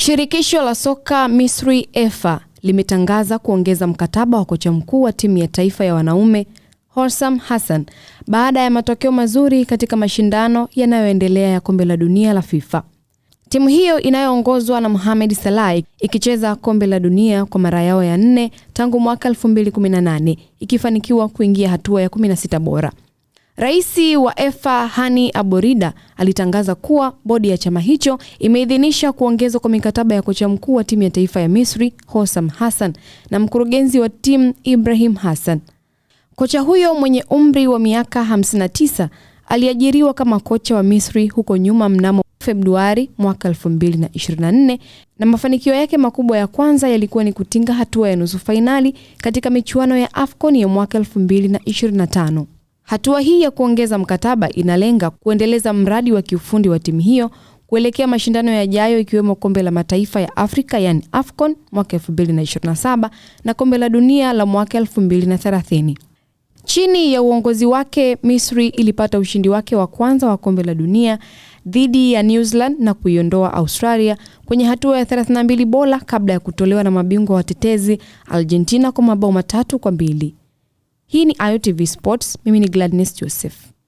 Shirikisho la soka Misri EFA limetangaza kuongeza mkataba wa kocha mkuu wa timu ya taifa ya wanaume Hossam Hassan baada ya matokeo mazuri katika mashindano yanayoendelea ya kombe la dunia la FIFA. Timu hiyo inayoongozwa na Mohamed Salah ikicheza kombe la dunia kwa mara yao ya 4 tangu mwaka 2018 ikifanikiwa kuingia hatua ya 16 bora. Raisi wa EFA Hani Aborida alitangaza kuwa bodi ya chama hicho imeidhinisha kuongezwa kwa mikataba ya kocha mkuu wa timu ya taifa ya Misri Hossam Hassan na mkurugenzi wa timu Ibrahim Hassan. Kocha huyo mwenye umri wa miaka 59 aliajiriwa kama kocha wa Misri huko nyuma mnamo Februari mwaka 2024 na mafanikio yake makubwa ya kwanza yalikuwa ni kutinga hatua ya nusu fainali katika michuano ya AFCON ya mwaka 2025. Hatua hii ya kuongeza mkataba inalenga kuendeleza mradi wa kiufundi wa timu hiyo kuelekea mashindano yajayo ikiwemo kombe la mataifa ya Afrika yani AFCON mwaka 2027 na kombe la dunia la mwaka 2030. Chini ya uongozi wake, Misri ilipata ushindi wake wa kwanza wa kombe la dunia dhidi ya New Zealand na kuiondoa Australia kwenye hatua ya 32 bora kabla ya kutolewa na mabingwa watetezi Argentina kwa mabao 3-2. Hii ni AyoTV Sports, mimi ni Gladness Joseph.